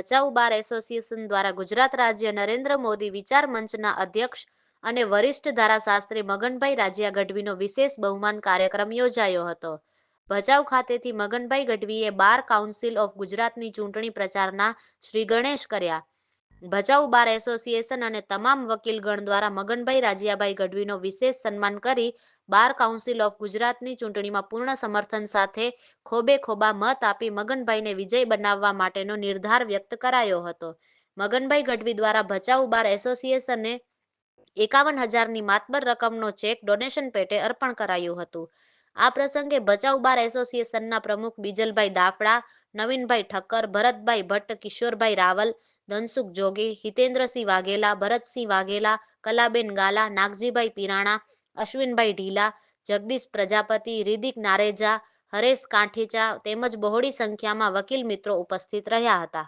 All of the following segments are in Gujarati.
ભચાઉ બાર એસોસિએશન દ્વારા ગુજરાત રાજ્ય નરેન્દ્ર મોદી વિચાર મંચના અધ્યક્ષ અને વરિષ્ઠ ધારાશાસ્ત્રી મગનભાઈ રાજિયા ગઢવીનો વિશેષ બહુમાન કાર્યક્રમ યોજાયો હતો. ભચાઉ ખાતેથી મગનભાઈ ગઢવીએ બાર કાઉન્સિલ ઓફ ગુજરાતની ચૂંટણી પ્રચારના શ્રી ગણેશ કર્યા. ભચાઉ બાર એસોસિએશન અને તમામ વકીલગણ દ્વારા મગનભાઈ રાજિયાભાઈ ગઢવીનો વિશેષ સન્માન કરી બાર કાઉન્સિલ ઓફ ગુજરાતની ચૂંટણીમાં પૂર્ણ સમર્થન સાથે ખોબે ખોબા મત આપી મગનભાઈને વિજય બનાવવા માટેનો નિર્ધાર વ્યક્ત કરાયો હતો. મગનભાઈ ગઢવી દ્વારા ભચાઉ બાર એસોસિએશને 51,000ની માતબર રકમનો ચેક ડોનેશન પેટે અર્પણ કરાયું હતું. આ પ્રસંગે ભચાઉ બાર એસોસિએશનના પ્રમુખ બીજલભાઈ દાફડા, નવીનભાઈ ઠક્કર, ભરતભાઈ ભટ્ટ, કિશોરભાઈ રાવલ, ધનસુખ જોગી, હિતેન્દ્રસિંહ વાઘેલા, ભરતસિંહ વાઘેલા, કલાબેન ગાલા, નાગજીભાઈ પિરાણા, અશ્વિનભાઈ ઢીલા, જગદીશ પ્રજાપતિ, રિદિક નારેજા, હરેશ કાંઠીચા તેમજ બહોળી સંખ્યામાં વકીલ મિત્રો ઉપસ્થિત રહ્યા હતા.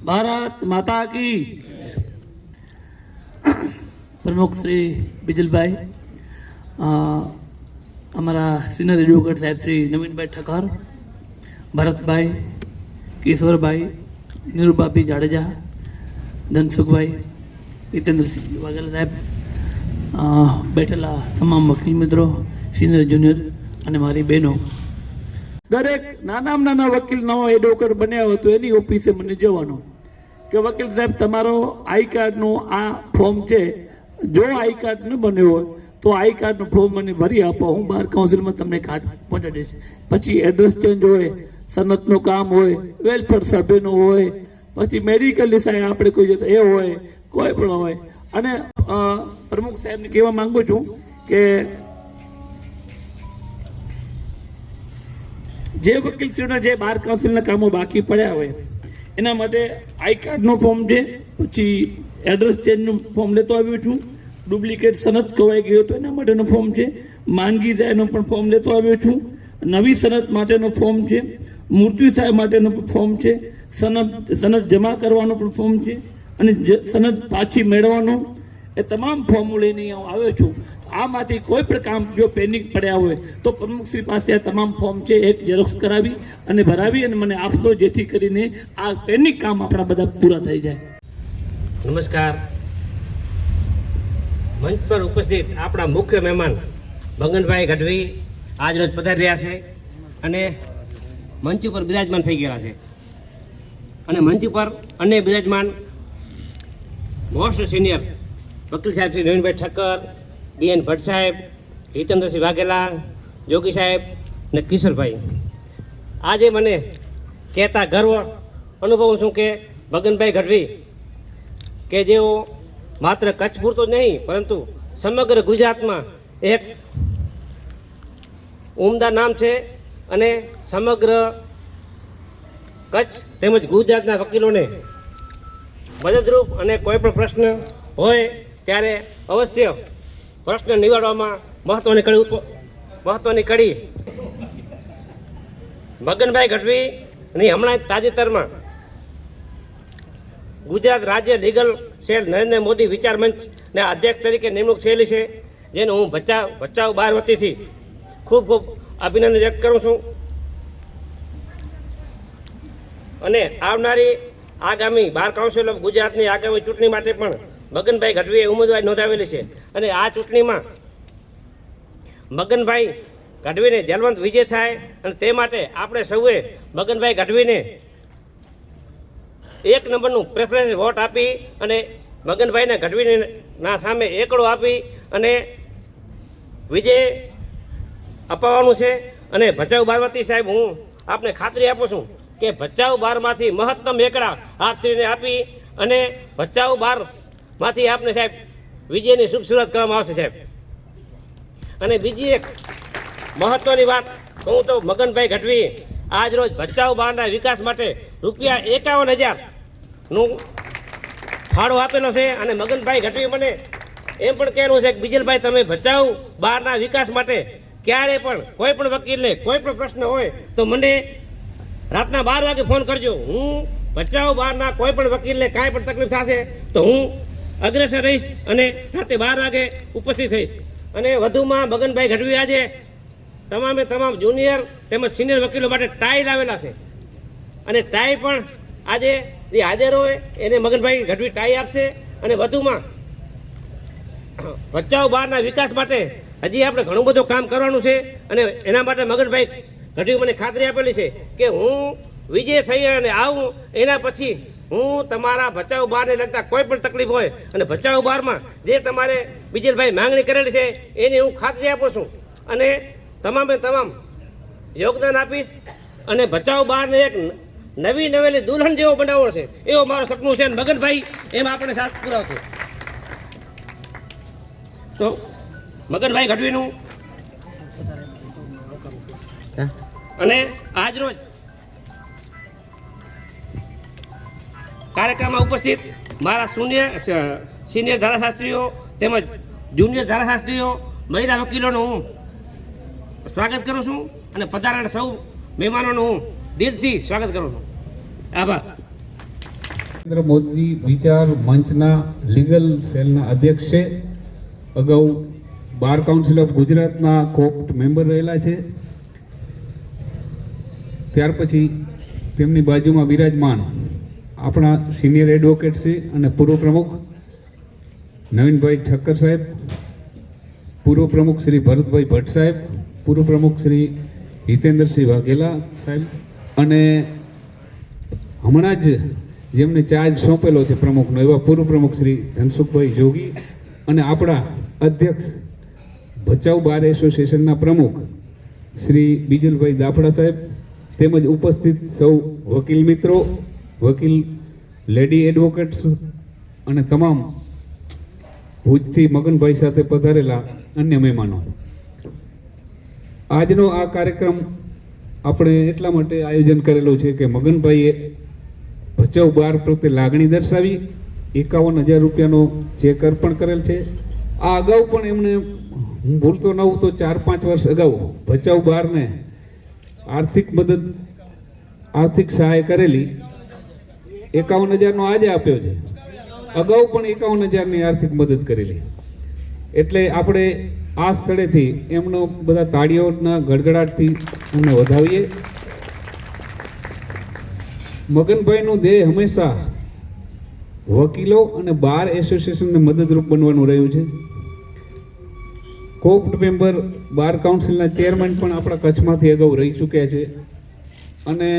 ભારત માતા કી. પ્રમુખ શ્રી બીજલભાઈ, અમારા સિનિયર એડવોકેટ સાહેબ શ્રી નવીનભાઈ ઠક્કર, ભરતભાઈ, કિશોરભાઈ, નીરુબાબી જાડેજા, ધનસુખભાઈ, હિતેન્દ્રસિંહ વાઘેલા સાહેબ, બેઠેલા તમામ વકીલ મિત્રો, સિનિયર જુનિયર અને મારી બહેનો, દરેક નાનામાં નાના વકીલ નવો એડવોકેટ બન્યા હોય તો એની ઓફિસે મને જવાનું કે વકીલ સાહેબ તમારો આઈ કાર્ડનું આ ફોર્મ છે, જો આઈ કાર્ડ ન બન્યો હોય તો આઈ કાર્ડનું ફોર્મ મને ભરી આપો, હું બાર કાઉન્સિલમાં તમને કાર્ડ પહોંચાડી દઈશ. પછી એડ્રેસ ચેન્જ હોય, સનતનું કામ હોય, વેલફેર સભ્યનું હોય, પછી મેડિકલ સાહેબ આપણે કોઈ જતો એ હોય, કોઈ પણ હોય. અને પ્રમુખ સાહેબને કહેવા માંગુ છું કે જે વકીલશ્રીઓના જે બાર કાઉન્સિલના કામો બાકી પડ્યા હોય એના માટે આઈ કાર્ડનું ફોર્મ છે, પછી એડ્રેસ ચેન્જનું ફોર્મ લેતો આવ્યો છું, ડુપ્લિકેટ સનદ ખોવાઈ ગયો તો એના માટેનું ફોર્મ છે, માંદગી સાહેબનું પણ ફોર્મ લેતો આવ્યો છું, નવી સનદ માટેનું ફોર્મ છે, મૃત્યુ સાહેબ માટેનું ફોર્મ છે, સનદ જમા કરવાનું પણ ફોર્મ છે અને સનદ પાછી મેળવવાનું, એ તમામ ફોર્મો લઈને હું આવ્યો છું. આમાંથી કોઈ પણ કામ જો પેન્ડિંગ પડ્યા હોય તો પ્રમુખશ્રી પાસે આ તમામ ફોર્મ છે એક ઝેરોક્સ કરાવી અને ભરાવી અને મને આપશો, જેથી કરીને આ પેન્ડિંગ કામ આપણા બધા પૂરા થઈ જાય. નમસ્કાર. મંચ પર ઉપસ્થિત આપણા મુખ્ય મહેમાન મગનભાઈ ગઢવી આજ રોજ પધારી રહ્યા છે અને મંચ ઉપર બિરાજમાન થઈ ગયા છે. અને મંચ ઉપર અન્ય બિરાજમાન મોસ્ટ સિનિયર વકીલ સાહેબ શ્રી નવીનભાઈ ઠક્કર, બીએન ભટ્ટ સાહેબ, હિતેન્દ્રસિંહ વાઘેલા, જોગી સાહેબ અને કિશોરભાઈ. આજે મને કહેતા ગર્વ અનુભવું છું કે મગનભાઈ ગઢવી કે જેઓ માત્ર કચ્છ પૂરતો જ નહીં પરંતુ સમગ્ર ગુજરાતમાં એક ઉમદા નામ છે અને સમગ્ર કચ્છ તેમજ ગુજરાતના વકીલોને મદદરૂપ અને કોઈ પણ પ્રશ્ન હોય ત્યારે અવશ્ય પ્રશ્ન નિવારવામાં મહત્વની કડી મગનભાઈ ગઢવીની હમણાં તાજેતરમાં ગુજરાત રાજ્ય લીગલ સેલ નરેન્દ્ર મોદી વિચાર મંચના અધ્યક્ષ તરીકે નિમણૂક થયેલી છે, જેનો હું ભચાઉ બાર વતીથી ખૂબ ખૂબ અભિનંદન વ્યક્ત કરું છું. અને આવનારી આગામી બાર કાઉન્સિલ ઓફ ગુજરાતની આગામી ચૂંટણી માટે પણ મગનભાઈ ગઢવીએ ઉમેદવારી નોંધાવેલી છે અને આ ચૂંટણીમાં મગનભાઈ ગઢવીને જલવંત વિજય થાય અને તે માટે આપણે સૌએ મગનભાઈ ગઢવીને 1 નંબરનું પ્રેફરન્સ વોટ આપી અને મગનભાઈને ગઢવીના સામે એકડો આપી અને વિજય અપાવવાનું છે. અને ભચાઉ બારવતી સાહેબ, હું આપને ખાતરી આપું છું કે ભચાઉ બારમાંથી મહત્તમ એકડા આપશ્રીને આપી અને ભચાઉ બારમાંથી આપને સાહેબ વિજયની શુભ શરૂઆત કરવામાં આવશે સાહેબ. અને બીજી એક મહત્વની વાત કહું તો મગનભાઈ ગઢવી આજ રોજ ભચાઉ બારના વિકાસ માટે ₹51,000નું ફાળો આપેલો છે. અને મગનભાઈ ગઢવી મને એમ પણ કહેલું છે કે બીજલભાઈ, તમે ભચાઉ બારના વિકાસ માટે ક્યારે પણ કોઈ પણ વકીલને કોઈ પણ પ્રશ્ન હોય તો મને રાતના 12 વાગે ફોન કરજો. હું ભચાઉ બારના કોઈ પણ વકીલને કાંઈ પણ તકલીફ થશે તો હું અગ્રેસર રહીશ અને રાતે 12 વાગે ઉપસ્થિત થઈશ. અને વધુમાં મગનભાઈ ગઢવી આજે તમામ જુનિયર તેમજ સિનિયર વકીલો માટે ટાઈ લાવેલા છે અને ટાઈ પણ આજે જે હાજર હોય એને મગનભાઈ ગઢવી ટાઈ આપશે અને વધુમાં ભચાઉ બહારના વિકાસ માટે હજી આપણે ઘણું બધું કામ કરવાનું છે અને એના માટે મગનભાઈ ગઢવી મને ખાતરી આપેલી છે કે હું વિજય થઈ અને આવું એના પછી હું તમારા ભચાઉ બહારને લગતા કોઈ પણ તકલીફ હોય અને ભચાઉ બહારમાં જે તમારે બીજલભાઈ માંગણી કરેલી છે એની હું ખાતરી આપું છું અને તમામે તમામ યોગદાન આપીશ અને ભચાઉ બહારને એક નવી નવેલી દુલ્હન જેવો બનાવવો છે એવો મારો સપનું છે અને મગનભાઈ એમાં આપણે સાથ પુરાવશે. તો મગનભાઈ ગઢવીનું અને આજ રોજ કાર્યક્રમમાં ઉપસ્થિત મારા સિનિયર ધારાશાસ્ત્રીઓ તેમજ જુનિયર ધારાશાસ્ત્રીઓ મહિલા વકીલોનું હું સ્વાગત કરું છું અને પધારેલા સૌ મહેમાનોનું હું દિલથી સ્વાગત કરું છું. આભાર. નરેન્દ્ર મોદી વિચાર મંચના લીગલ સેલના અધ્યક્ષ છે. અગાઉ બાર કાઉન્સિલ ઓફ ગુજરાતના કોપ્ટ મેમ્બર રહેલા છે. ત્યાર પછી તેમની બાજુમાં બિરાજમાન આપણા સિનિયર એડવોકેટ છે અને પૂર્વ પ્રમુખ નવીનભાઈ ઠક્કર સાહેબ, પૂર્વ પ્રમુખ શ્રી ભરતભાઈ ભટ્ટ સાહેબ, પૂર્વ પ્રમુખ શ્રી હિતેન્દ્રસિંહ વાઘેલા સાહેબ અને હમણાં જ જેમને ચાર્જ સોંપેલો છે પ્રમુખનો એવા પૂર્વ પ્રમુખ શ્રી ધનસુખભાઈ જોગી અને આપણા અધ્યક્ષ ભચાઉ બાર એસોસિએશનના પ્રમુખ શ્રી બીજલભાઈ દાફડા સાહેબ તેમજ ઉપસ્થિત સૌ વકીલ મિત્રો, વકીલ લેડી એડવોકેટ્સ અને તમામ ભુજથી મગનભાઈ સાથે પધારેલા અન્ય મહેમાનો. આજનો આ કાર્યક્રમ આપણે એટલા માટે આયોજન કરેલું છે કે મગનભાઈએ ભચાઉ બાર પ્રત્યે લાગણી દર્શાવી 51,000 રૂપિયાનો ચેક અર્પણ કરેલ છે. આ અગાઉ પણ એમને હું ભૂલતો ન હોઉં તો 4-5 વર્ષ અગાઉ ભચાઉ બારને આર્થિક સહાય કરેલી. 51,000નો આજે આપ્યો છે. અગાઉ પણ 51,000ની આર્થિક મદદ કરેલી. એટલે આપણે આ સ્થળેથી એમનો બધા તાળીઓના ગડગડાટથી એમને વધાવીએ. મગનભાઈનું ધ્યેય હંમેશા વકીલો અને બાર એસોસિએશનને મદદરૂપ બનવાનું રહ્યું છે. કોપ્ટ મેમ્બર બાર કાઉન્સિલના ચેરમેન પણ આપણા કચ્છમાંથી અગાઉ રહી ચૂક્યા છે અને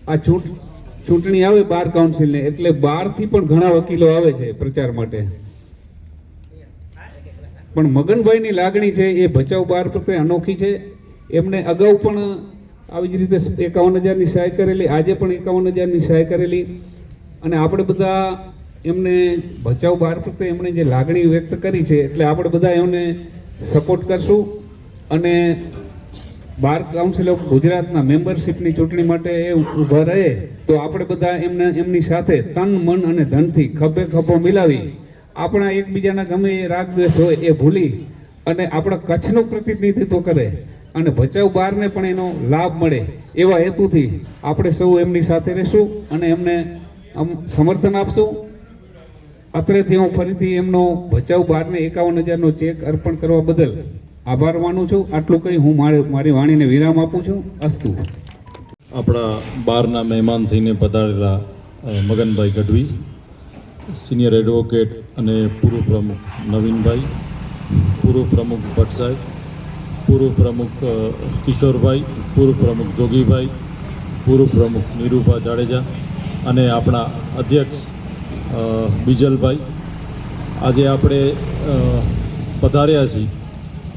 આ ચૂંટણી આવે બાર કાઉન્સિલને એટલે બહારથી પણ ઘણા વકીલો આવે છે પ્રચાર માટે. પણ મગનભાઈની લાગણી છે એ ભચાઉ બાર પ્રત્યે અનોખી છે. એમને અગાઉ પણ આવી જ રીતે 51,000ની સહાય કરેલી, આજે પણ 51,000ની સહાય કરેલી અને આપણે બધા એમને ભચાઉ બાર પ્રત્યે એમણે જે લાગણી વ્યક્ત કરી છે એટલે આપણે બધા એમને સપોર્ટ કરશું અને બાર કાઉન્સિલ ઓફ ગુજરાતના મેમ્બરશિપની ચૂંટણી માટે એ ઊભા રહે તો આપણે બધા એમની સાથે તન મન અને ધનથી ખભે ખભો મિલાવી આપણા એકબીજાના ગમે એ રાગ દ્વેષ હોય એ ભૂલી અને આપણા કચ્છનું પ્રતિનિધિત્વ કરે અને ભચાઉ બારને પણ એનો લાભ મળે એવા હેતુથી આપણે સૌ એમની સાથે રહેશું અને એમને સમર્થન આપશું. અત્રેથી હું ફરીથી એમનો ભચાઉ બારને 51,000નો ચેક અર્પણ કરવા બદલ આભાર માનું છું. આટલું કહી હું મારી વાણીને વિરામ આપું છું. અસ્તુ. આપણા બારના મહેમાન થઈને પધારેલા મગનભાઈ ગઢવી, સિનિયર એડવોકેટ અને પૂર્વ પ્રમુખ નવીનભાઈ, પૂર્વ પ્રમુખ ભટ્ટ સાહેબ, પૂર્વ પ્રમુખ કિશોરભાઈ, પૂર્વ પ્રમુખ જોગીભાઈ, પૂર્વ પ્રમુખ નીરુભા જાડેજા અને આપણા અધ્યક્ષ બીજલભાઈ, આજે આપણે પધાર્યા છીએ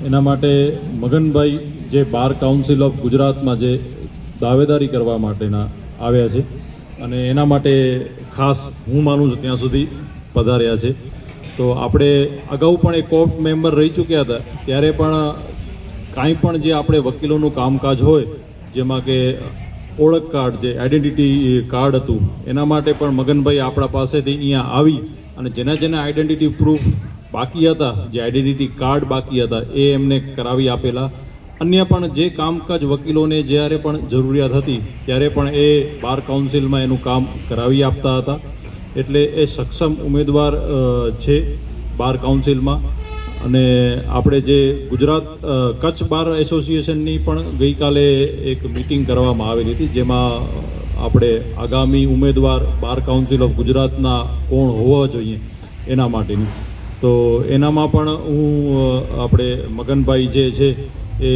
એના માટે મગનભાઈ જે બાર કાઉન્સિલ ઓફ ગુજરાતમાં જે દાવેદારી કરવા માટેના આવ્યા છે અને એના માટે ખાસ હું માનું છું ત્યાં સુધી પધાર્યા છે. તો આપણે અગાઉ પણ એક કોર્ટ મેમ્બર રહી ચૂક્યા હતા ત્યારે પણ કાંઈ પણ જે આપણે વકીલોનું કામકાજ હોય જેમાં કે ઓળખ કાર્ડ જે આઈડેન્ટિટી કાર્ડ હતું એના માટે પણ મગનભાઈ આપણા પાસેથી અહીંયા આવી અને જેના આઈડેન્ટિટી પ્રૂફ બાકી હતા, જે આઈડેન્ટિટી કાર્ડ બાકી હતા એ એમને કરાવી આપેલા. અન્ય પણ જે કામકાજ વકીલોને જ્યારે પણ જરૂરિયાત હતી ત્યારે પણ એ બાર કાઉન્સિલમાં એનું કામ કરાવી આપતા હતા. એટલે એ સક્ષમ ઉમેદવાર છે બાર કાઉન્સિલમાં. અને આપણે જે ગુજરાત કચ્છ બાર એસોસિએશનની પણ ગઈકાલે એક મિટિંગ કરવામાં આવેલી હતી જેમાં આપણે આગામી ઉમેદવાર બાર કાઉન્સિલ ઓફ ગુજરાતના કોણ હોવા જોઈએ એના માટેની. તો એનામાં પણ હું આપણે મગનભાઈ જે છે એ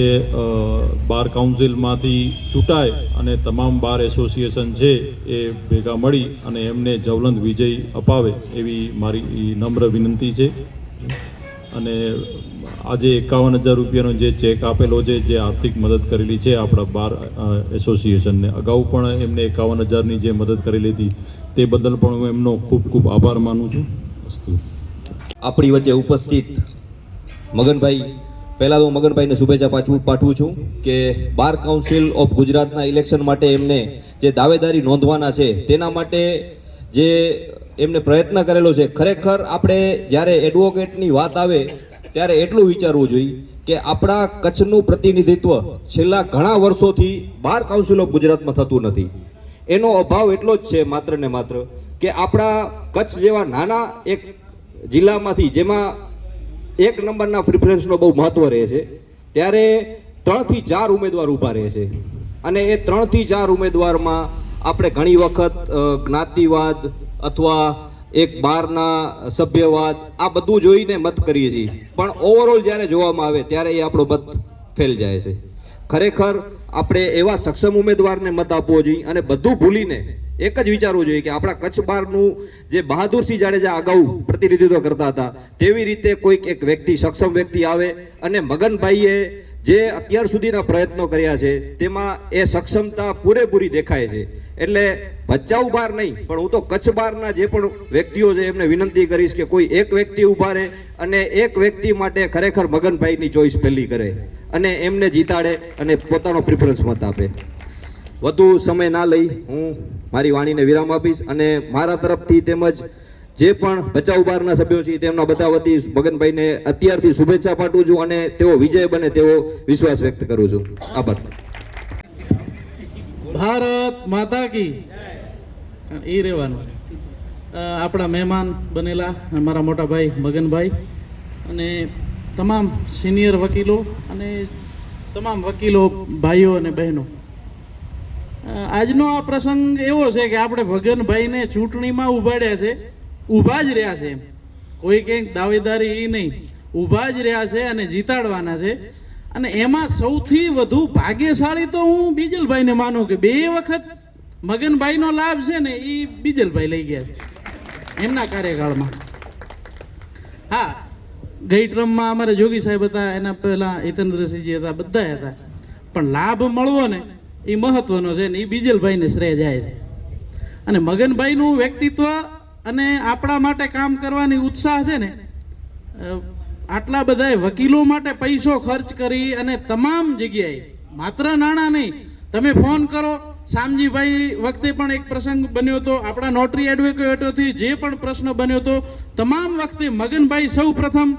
બાર કાઉન્સિલમાંથી ચૂંટાય અને તમામ બાર એસોસિએશન છે એ ભેગા મળી અને એમને જ્વલંત વિજય અપાવે એવી મારી નમ્ર વિનંતી છે. અને આજે 51,000 રૂપિયાનો જે ચેક આપેલો છે, જે આર્થિક મદદ કરેલી છે આપણા બાર એસોસિએશનને, અગાઉ પણ એમને 51,000ની જે મદદ કરેલી હતી તે બદલ પણ હું એમનો ખૂબ ખૂબ આભાર માનું છું. આપણી વચ્ચે ઉપસ્થિત મગનભાઈ, પહેલાં તો હું મગનભાઈને શુભેચ્છા પાઠવું છું કે બાર કાઉન્સિલ ઓફ ગુજરાતના ઇલેક્શન માટે એમને જે દાવેદારી નોંધવાના છે તેના માટે જે એમને પ્રયત્ન કરેલો છે, ખરેખર આપણે જ્યારે એડવોકેટની વાત આવે ત્યારે એટલું વિચારવું જોઈએ કે આપણા કચ્છનું પ્રતિનિધિત્વ છેલ્લા ઘણા વર્ષોથી બાર કાઉન્સિલ ઓફ ગુજરાતમાં થતું નથી. એનો અભાવ એટલો જ છે માત્ર ને માત્ર કે આપણા કચ્છ જેવા નાના એક જિલ્લામાંથી જેમાં 1 નંબરના પ્રિફરન્સનો બહુ મહત્વ રહે છે, ત્યારે 3 થી 4 ઉમેદવાર ઊભા રહે છે. અને એ 3 થી 4 ઉમેદવારમાં આપણે ઘણી વખત જ્ઞાતિવાદ અથવા એક બારના સભ્યવાદ આ બધું જોઈને મત કરીએ છીએ, પણ ઓવરઓલ જ્યારે જોવામાં આવે ત્યારે એ આપણો મત ફેલ જાય છે. ખરેખર આપણે એવા સક્ષમ ઉમેદવારને મત આપવો જોઈએ અને બધું ભૂલીને એક જ વિચારવું જોઈએ કે આપણા કચ્છ બારનું જે બહાદુરસિંહ જાડેજા અગાઉ પ્રતિનિધિત્વ કરતા હતા તેવી રીતે કોઈક એક વ્યક્તિ, સક્ષમ વ્યક્તિ આવે. અને મગનભાઈએ જે અત્યાર સુધીના પ્રયત્નો કર્યા છે તેમાં એ સક્ષમતા પૂરેપૂરી દેખાય છે. એટલે ભચાઉ બાર નહીં, પણ હું તો કચ્છ બારના જે પણ વ્યક્તિઓ છે એમને વિનંતી કરીશ કે કોઈ એક વ્યક્તિ ઊભા રહે અને એક વ્યક્તિ માટે ખરેખર મગનભાઈની ચોઈસ પહેલી કરે અને એમને જીતાડે અને પોતાનો પ્રિફરન્સ મત આપે. વધુ સમય ના લઈ હું મારી વાણીને વિરામ આપીશ અને મારા તરફથી તેમજ જે પણ ભચાઉ બારના સભ્યો છે તેમના બધા વતી મગનભાઈને અત્યારથી શુભેચ્છા પાઠવું છું અને તેઓ વિજય બને તેવો વિશ્વાસ વ્યક્ત કરું છું. આભાર. ભારત માતા કી એ રહેવાનું. આપણા મહેમાન બનેલા મારા મોટા ભાઈ મગનભાઈ અને તમામ સિનિયર વકીલો અને તમામ વકીલો ભાઈઓ અને બહેનો, આજનો આ પ્રસંગ એવો છે કે આપણે મગનભાઈને ચૂંટણીમાં ઉભાડ્યા છે, ઊભા જ રહ્યા છે. કોઈ કંઈક દાવેદારી એ નહીં, ઊભા જ રહ્યા છે અને જીતાડવાના છે. અને એમાં સૌથી વધુ ભાગ્યશાળી તો હું બીજલભાઈને માનું કે 2 વખત મગનભાઈનો લાભ છે ને એ બીજલભાઈ લઈ ગયા છે એમના કાર્યકાળમાં. હા, ગઈ ટ્રમમાં અમારે જોગી સાહેબ હતા, એના પહેલાં હિતેન્દ્રસિંહજી હતા, બધા હતા, પણ લાભ મળવો ને એ મહત્વનો છે ને એ બીજલભાઈને શ્રેય જાય છે. અને મગનભાઈનું વ્યક્તિત્વ અને આપણા માટે કામ કરવાની ઉત્સાહ છે ને, આટલા બધા વકીલો માટે પૈસો ખર્ચ કરી અને તમામ જગ્યાએ, માત્ર નાણાં નહીં, તમે ફોન કરો. શામજીભાઈ વખતે પણ એક પ્રસંગ બન્યો હતો, આપણા નોટરી એડવોકેટોથી જે પણ પ્રશ્ન બન્યો હતો, તમામ વખતે મગનભાઈ સૌ પ્રથમ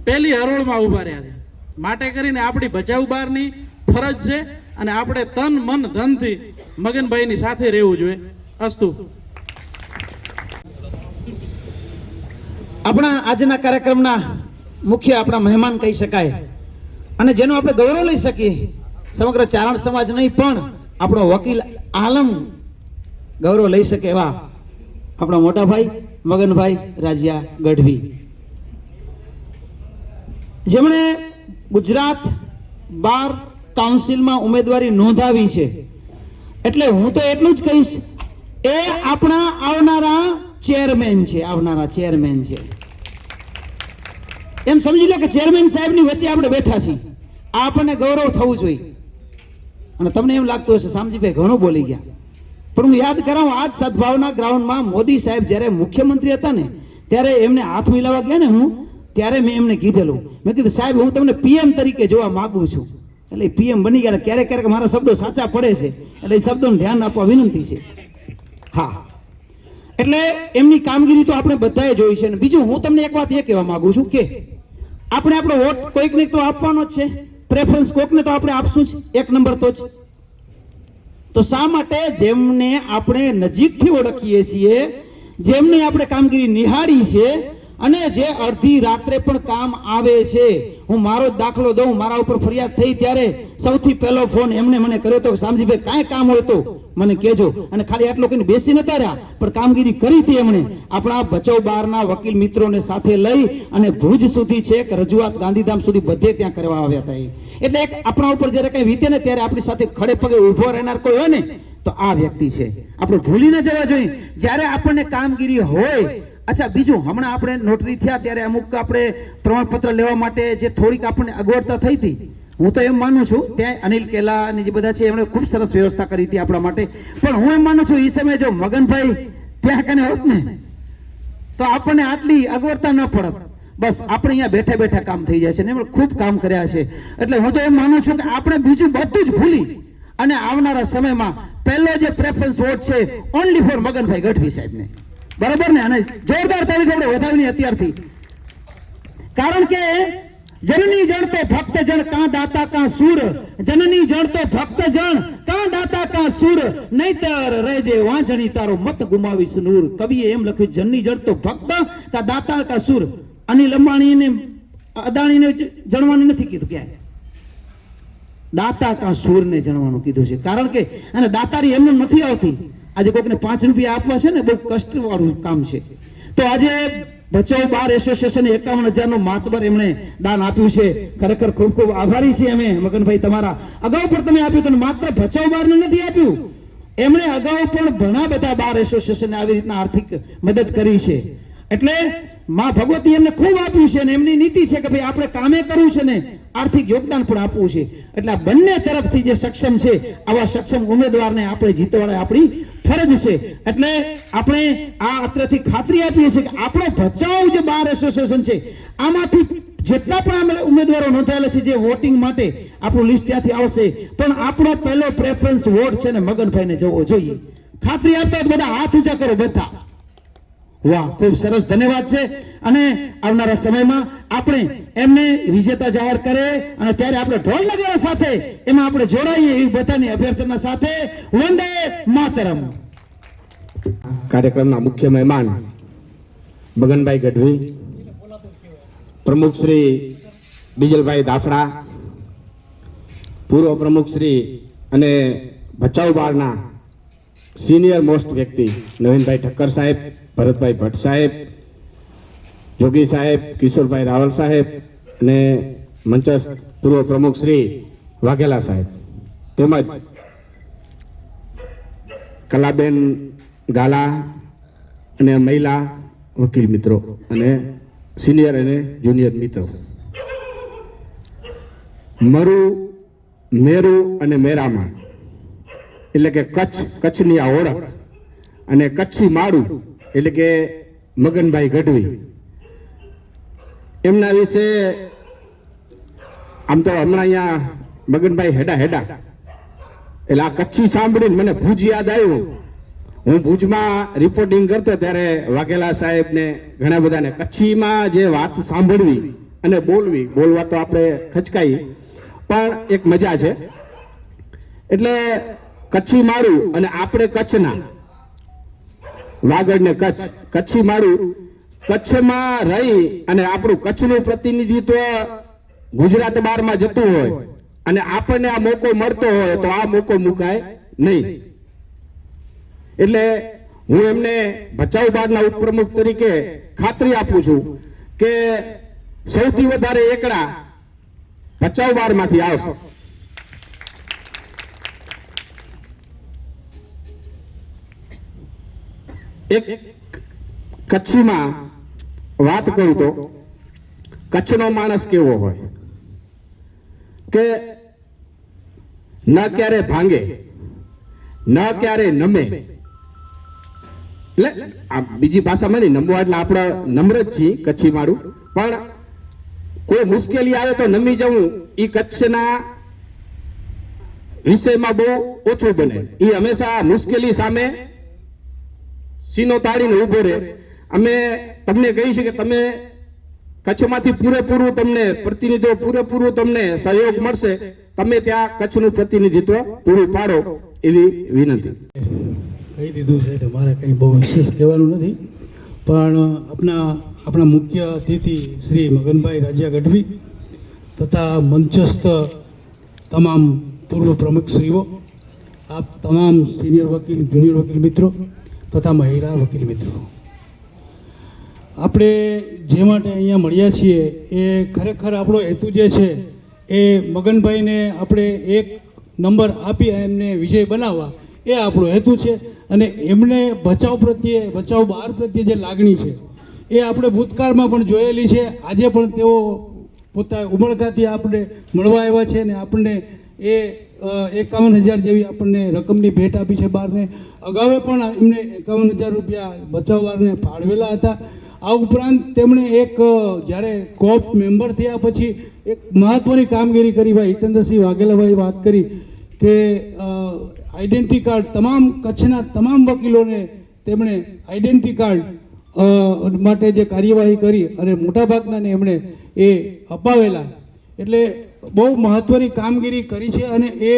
પહેલી હરોળમાં ઊભા રહ્યા છે. માટે કરીને આપણી ભચાઉ બારની ફરજ છે અને આપણે તન મન ધનથી મગનભાઈની સાથે રહેવું જોઈએ. અસ્તુ. આપણા આજના કાર્યક્રમના મુખ્ય આપણા મહેમાન કહી શકાય અને જેનો આપણે ગૌરવ લઈ શકીએ, સમગ્ર ચારણ સમાજ નહીં પણ આપણો વકીલ આલમ ગૌરવ લઈ શકે એવા આપણા મોટા ભાઈ મગનભાઈ રાજીયા ગઢવી, જેમણે ગુજરાત બાર કાઉન્સિલમાં ઉમેદવારી નોંધાવી છે. એટલે હું તો એટલું જ કહીશ, એ આપણા આવનારા ચેરમેન છે. એમ સમજી લો કે ચેરમેન સાહેબની વચ્ચે આપણે બેઠા છીએ. આ આપણને ગૌરવ થવું જોઈએ. અને તમને એમ લાગતું હશે શામજીભાઈ ઘણું બોલી ગયા, પણ હું યાદ કરાવું, આજ સદભાવના ગ્રાઉન્ડમાં મોદી સાહેબ જ્યારે મુખ્યમંત્રી હતા ને ત્યારે એમને હાથ મિલાવવા ગયા ને, ત્યારે મેં એમને કીધેલું, મેં કીધું સાહેબ હું તમને પીએમ તરીકે જોવા માંગુ છું. એટલે પીએમ બની ગયા. ક્યારેક ક્યારેક મારા શબ્દો સાચા પડે છે, એટલે એ શબ્દોનું ધ્યાન આપવા વિનંતી છે. હા, એટલે એમની કામગીરી તો આપણે બધાએ જોઈ છે. બીજું હું તમને એક વાત એ કહેવા માંગુ છું કે આપણે આપણો વોટ કોઈકને તો આપવાનો જ છે, પ્રેફરન્સ કોઈકને તો આપણે આપશું જ, 1 નંબર તો જ. તો શા માટે જેમને આપણે નજીકથી ઓળખીએ છીએ, જેમને આપણે કામગીરી નિહાળી છે, અને જે અડધી રાત્રે પણ કામ આવે છે. હું મારો જ દાખલો દઉં, મારા ઉપર ફરિયાદ થઈ ત્યારે સૌથી પહેલો ફોન એમને મને કર્યો હતો, શામજીભાઈ કાંઈ કામ હોય તો મને કહેજો. અને ખાલી આટલો કહીને બેસી નતા રહ્યા, પણ કામગીરી કરી હતી એમણે. આપણા ભચાઉ બારના વકીલ મિત્રોને સાથે લઈ અને ભુજ સુધી છેક રજૂઆત ગાંધીધામ સુધી બધે ત્યાં કરવા આવ્યા હતા. એટલે એક આપણા ઉપર જ્યારે કંઈ વીતે ને ત્યારે આપણી સાથે ખડે પગે ઊભો રહેનાર કોઈ હોય ને તો આ વ્યક્તિ છે. આપણે ભૂલી ન જવા જોઈએ જ્યારે આપણને કામગીરી હોય. અચ્છા, બીજું હમણાં આપણે નોટરી થયા ત્યારે અમુક આપણે પ્રમાણપત્ર લેવા માટે જે થોડીક આપણને અગવડતા થઈ હતી, હું તો એમ માનું છું ત્યાં અનિલ કેલા અને જે બધા છે એમણે ખૂબ સરસ વ્યવસ્થા કરી હતી આપણા માટે. પણ હું એમ માનું છું એ સમયે જો મગનભાઈ ત્યાં કને હોત ને તો આપણને આટલી અગવડતા ન પડત. બસ આપણે અહીંયા બેઠા બેઠા કામ થઈ જાય છે ને એમણે ખૂબ કામ કર્યા છે. એટલે હું તો એમ માનું છું કે આપણે બીજું બધું જ ભૂલી અને આવનારા સમયમાં પહેલો જે પ્રેફરન્સ વોટ છે ઓનલી ફોર મગનભાઈ ગઢવી સાહેબને. બરાબર ને? અને જોરદાર તારીખ આપણે વધાવીની અત્યારથી. કારણ કે જનની જણ તો ભક્ત જણ કાં દાતા કાં સૂર, જનની જણ તો ભક્ત જણ કાં દાતા કાં સૂર, નહીતર રહેજે વાંઝણી તારો મત ગુમાવીશ નૂર. કવિએ એમ લખ્યું, જનની જણ તો ભક્ત કાં દાતા કાં સૂર. અનિલ અંબાણીને અદાણીને જણવાનું નથી કીધું, ક્યાંય દાતા કાં સૂરને જણવાનું કીધું છે. કારણ કે અને દાતારી એમને નથી આવતી. આજે કોઈકને 5 રૂપિયા આપવા છે ને બહુ કષ્ટવાળું કામ છે. તો આજે ભચાઉ બાર એસોસિએશન 51,000 નું માતબર એમણે દાન આપ્યું છે. ખરેખર ખૂબ ખૂબ આભારી છીએ અમે મગનભાઈ તમારા. અગાઉ પણ તમે આપ્યું તો માત્ર ભચાઉ બારને નથી આપ્યું, એમણે અગાઉ પણ ઘણા બધા બાર એસોસિએશનને આવી રીતના આર્થિક મદદ કરી છે. એટલે માં ભગવતી એમને ખૂબ આપ્યું છે અને એમની નીતિ છે કે ભાઈ આપણે કામે કરવું છે ને આર્થિક યોગદાન પણ આપવું છે. એટલે આ બંને તરફથી જે સક્ષમ છે આવા સક્ષમ ઉમેદવારને આપણે જીતવાડે આપણી ફરજ છે. એટલે આપણે આ અત્રેથી ખાતરી આપીએ છીએ કે આપણો ભચાઉ જે બાર એસોસિએશન છે આમાંથી જેટલા પણ ઉમેદવારો નોંધાયેલા છે જે વોટિંગ માટે આપણું લિસ્ટ ત્યાંથી આવશે, પણ આપણો પહેલો પ્રેફરન્સ વોટ છે ને મગનભાઈને જવો જોઈએ. ખાતરી આપતા બધા હાથ ઊંચા કરો બધા. વાહ, ખૂબ સરસ, ધન્યવાદ છે. અને આવનારા સમયમાં આપણે એમને વિજેતા જાહેર કરે અને ત્યારે આપણે ઢોલ નગારા સાથે એમાં આપણે જોડાઈએ એવી બધાની અભ્યર્થના સાથે. વંદે માતરમ. કાર્યક્રમના મુખ્ય મહેમાન મગનભાઈ ગઢવી, પ્રમુખ શ્રી બીજલભાઈ દાફડા, પૂર્વ પ્રમુખ શ્રી અને ભચાઉ બારના સિનિયર મોસ્ટ વ્યક્તિ નવીનભાઈ ઠક્કર સાહેબ, ભરતભાઈ ભટ્ટ સાહેબ, જોગી સાહેબ, કિશોરભાઈ રાવલ સાહેબ અને મંચસ્થ પૂર્વ પ્રમુખ શ્રી વાઘેલા સાહેબ, તેમજ કલાબેન ગાલા અને મહિલા વકીલ મિત્રો અને સિનિયર અને જુનિયર મિત્રો, મરુ, મેરુ અને મેરામણ એટલે કે કચ્છની આ ઓળખ અને કચ્છી માળું એટલે કે મગનભાઈ ગઢવી, એમના વિશે આમ તો હમણાં અહીંયા મગનભાઈ હેડા એટલે આ કચ્છી સાંભળીને મને ભુજ યાદ આવ્યું. હું ભુજમાં રિપોર્ટિંગ કરતો ત્યારે વાઘેલા સાહેબને ઘણા બધાને કચ્છીમાં જે વાત સાંભળવી અને બોલવા તો આપણે ખચકાઈ, પણ એક મજા છે. એટલે કચ્છી માળું અને આપણે કચ્છના વાગડ ને કચ્છી માળું, કચ્છમાં રહી અને આપણું કચ્છનું પ્રતિનિધિત્વ ગુજરાત બારમાં જતું હોય અને આપણને આ મોકો મળતો હોય તો આ મોકો મુકાય નહીં. એટલે હું એમને ભચાઉ બારના ઉપપ્રમુખ તરીકે ખાતરી આપું છું કે સૌથી વધારે એકડા ભચાઉ બારમાંથી આવશે. એક કચ્છીમાં વાત કરું તો કચ્છનો માણસ કેવો હોય કે ન ક્યારે ભાંગે ન ક્યારે નમે. એટલે આ બીજી ભાષામાં નહીં, નમવા એટલે આપણે નમ્ર જ છીએ કચ્છી માળું, પણ કોઈ મુશ્કેલી આવે તો નમી જવું એ કચ્છના વિષયમાં બહુ ઓછું બને. એ હંમેશા મુશ્કેલી સામે સીનો તાળીને ઉભો રહે. અમે તમને કહી છે કે તમે કચ્છમાંથી પૂરેપૂરું તમને પ્રતિનિધિત્વ પૂરેપૂરું તમને સહયોગ મળશે, તમે ત્યાં કચ્છનું પ્રતિનિધિત્વ પૂરું પાડો એવી વિનંતી. કહી દીધું છે એટલે મારે કંઈ બહુ વિશેષ કહેવાનું નથી, પણ આપણા આપણા મુખ્ય અતિથિ શ્રી મગનભાઈ રાજીયા ગઢવી તથા મંચસ્થ તમામ પૂર્વ પ્રમુખશ્રીઓ, આપ તમામ સિનિયર વકીલ, જુનિયર વકીલ મિત્રો તથા મહિલા વકીલ મિત્રો, આપણે જે માટે અહીંયા મળ્યા છીએ એ ખરેખર આપણો હેતુ જે છે એ મગનભાઈને આપણે એક નંબર આપી એમને વિજય બનાવવા એ આપણો હેતુ છે. અને એમને બચાવ પ્રત્યે, બચાવ બહાર પ્રત્યે જે લાગણી છે એ આપણે ભૂતકાળમાં પણ જોયેલી છે. આજે પણ તેઓ પોતા ઉમળકાથી આપણે મળવા આવ્યા છે અને આપણને એ 51,000 જેવી આપણને રકમની ભેટ આપી છે બહારને. અગાઉ પણ એમને 51,000 રૂપિયા બચાવ બહારને ફાળવેલા હતા. આ ઉપરાંત તેમણે એક જ્યારે કોપ મેમ્બર થયા પછી એક મહત્ત્વની કામગીરી કરી. ભાઈ હિતેન્દ્રસિંહ વાઘેલાભાઈ વાત કરી કે આઈડેન્ટિટી કાર્ડ તમામ કચ્છના તમામ વકીલોને તેમણે આઈડેન્ટિટી કાર્ડ માટે જે કાર્યવાહી કરી અને મોટાભાગનાને એમણે એ અપાવેલા. એટલે બહુ મહત્ત્વની કામગીરી કરી છે અને એ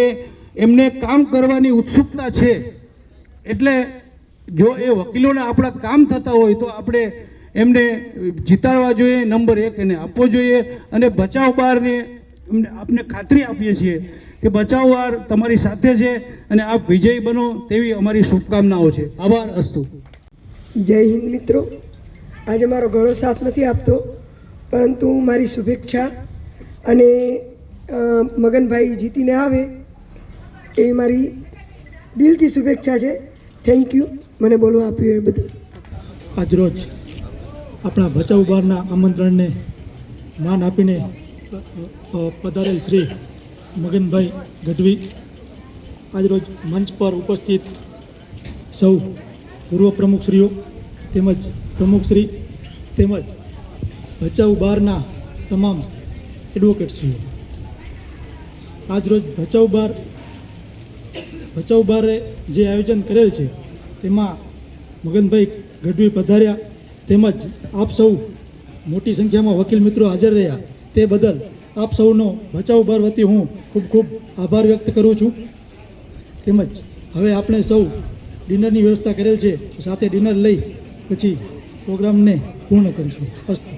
એમને કામ કરવાની ઉત્સુકતા છે. એટલે જો એ વકીલોને આપણા કામ થતા હોય તો આપણે એમને જીતાડવા જોઈએ, નંબર 1 એને આપવો જોઈએ. અને બચાવ બારને એમને આપને ખાતરી આપીએ છીએ કે બચાવ બાર તમારી સાથે છે અને આપ વિજયી બનો તેવી અમારી શુભકામનાઓ છે. આભાર. અસ્તુ. જય હિન્દ મિત્રો. આજે મારો ઘણો સાથ નથી આપતો, પરંતુ મારી શુભેચ્છા અને મગનભાઈ જીતીને આવે એ મારી દિલથી શુભેચ્છા છે. થેન્ક યુ મને બોલવા આપ્યું એ બદલ. આજરોજ આપણા બચાવ બારના આમંત્રણને માન આપીને પધારેલ શ્રી મગનભાઈ ગઢવી, આજરોજ મંચ પર ઉપસ્થિત સૌ પૂર્વ પ્રમુખશ્રીઓ તેમજ પ્રમુખશ્રી તેમજ બચાવ બારના તમામ એડવોકેટશ્રીઓ, આજરોજ બચાવ બારે જે આયોજન કરેલ છે તેમાં મગનભાઈ ગઢવી પધાર્યા તેમજ આપ સૌ મોટી સંખ્યામાં વકીલ મિત્રો હાજર રહ્યા તે બદલ આપ સૌનો બચાવ બાર વતી હું ખૂબ ખૂબ આભાર વ્યક્ત કરું છું. તેમજ હવે આપણે સૌ ડિનરની વ્યવસ્થા કરેલ છે, સાથે ડિનર લઈ પછી પ્રોગ્રામને પૂર્ણ કરીશું. અસ્તુ.